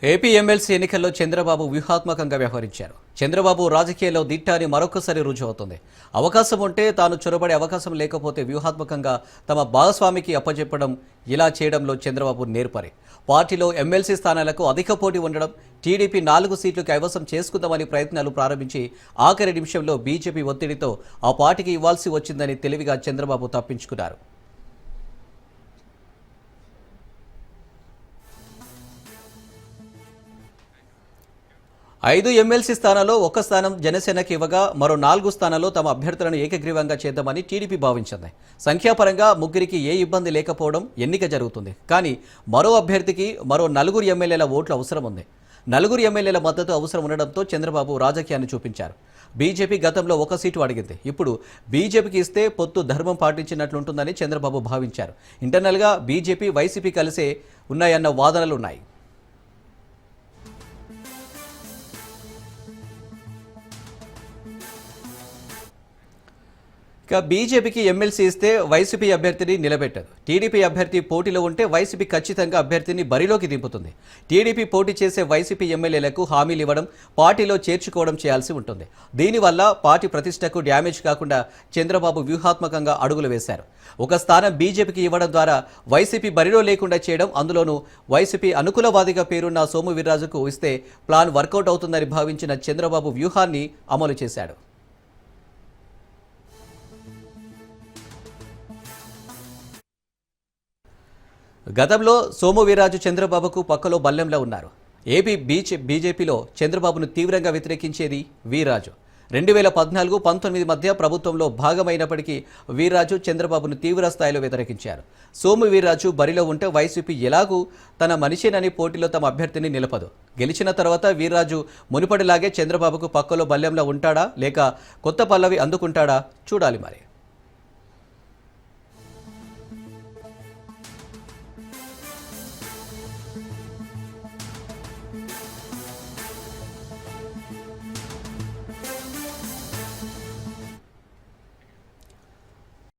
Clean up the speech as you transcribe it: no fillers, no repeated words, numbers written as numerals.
AP MLC ఎన్నికల్లో చంద్రబాబు వ్యూహాత్మకంగా వ్యవహరించారు. చంద్రబాబు రాజకీయాల్లో దిట్ట అని మరొకసారి రుజువు అవుతుంది. అవకాశం ఉంటే తాను చొరబడే అవకాశం లేకపోతే వ్యూహాత్మకంగా తమ భాగస్వామికి అప్పచెప్పడం, ఇలా చేయడంలో చంద్రబాబు నేర్పరి. పార్టీలో ఎమ్మెల్సీ స్థానాలకు అధిక పోటీ ఉండడం, టీడీపీ 4 సీట్లు కైవసం చేసుకుందామని ప్రయత్నాలు ప్రారంభించి ఆఖరి నిమిషంలో బీజేపీ ఒత్తిడితో ఆ పార్టీకి ఇవ్వాల్సి వచ్చిందని తెలివిగా చంద్రబాబు తప్పించుకున్నారు. 5 ఎమ్మెల్సీ స్థానాల్లో 1 స్థానం జనసేనకి ఇవ్వగా మరో 4 స్థానాల్లో తమ అభ్యర్థులను ఏకగ్రీవంగా చేద్దామని టీడీపీ భావించింది. సంఖ్యాపరంగా ముగ్గురికి ఏ ఇబ్బంది లేకపోవడం ఎన్నిక జరుగుతుంది. కానీ మరో అభ్యర్థికి మరో 4 ఎమ్మెల్యేల ఓట్లు అవసరం ఉంది. 4 ఎమ్మెల్యేల మద్దతు అవసరం ఉండడంతో చంద్రబాబు రాజకీయాన్ని చూపించారు. బీజేపీ గతంలో 1 సీటు అడిగింది. ఇప్పుడు బీజేపీకి ఇస్తే పొత్తు ధర్మం పాటించినట్లుంటుందని చంద్రబాబు భావించారు. ఇంటర్నల్గా బీజేపీ, వైసీపీ కలిసే ఉన్నాయన్న వాదనలున్నాయి. ఇక బీజేపీకి ఎమ్మెల్సీ ఇస్తే వైసీపీ అభ్యర్థిని నిలబెట్టదు. టీడీపీ అభ్యర్థి పోటీలో ఉంటే వైసీపీ ఖచ్చితంగా అభ్యర్థిని బరిలోకి దింపుతుంది. టీడీపీ పోటీ చేసే వైసీపీ ఎమ్మెల్యేలకు హామీలు ఇవ్వడం, పార్టీలో చేర్చుకోవడం చేయాల్సి ఉంటుంది. దీనివల్ల పార్టీ ప్రతిష్టకు డ్యామేజ్ కాకుండా చంద్రబాబు వ్యూహాత్మకంగా అడుగులు వేశారు. 1 స్థానం బీజేపీకి ఇవ్వడం ద్వారా వైసీపీ బరిలో లేకుండా చేయడం, అందులోనూ వైసీపీ అనుకూలవాదిగా పేరున్న సోము వీర్రాజుకు ఇస్తే ప్లాన్ వర్కౌట్ అవుతుందని భావించిన చంద్రబాబు వ్యూహాన్ని అమలు చేశాడు. గతంలో సోము వీర్రాజు చంద్రబాబుకు పక్కలో బల్లెంలో ఉన్నారు. ఏపీ బీజేపీలో చంద్రబాబును తీవ్రంగా వ్యతిరేకించేది వీర్రాజు. 2014-19 మధ్య ప్రభుత్వంలో భాగమైనప్పటికీ వీర్రాజు చంద్రబాబును తీవ్ర స్థాయిలో వ్యతిరేకించారు. సోము వీర్రాజు బరిలో ఉంటే వైసీపీ ఎలాగూ తన మనిషేనని పోటీలో తమ అభ్యర్థిని నిలపదు. గెలిచిన తర్వాత వీర్రాజు మునుపటిలాగే చంద్రబాబుకు పక్కలో బల్లెంలో ఉంటాడా లేక కొత్త పల్లవి అందుకుంటాడా చూడాలి మరి.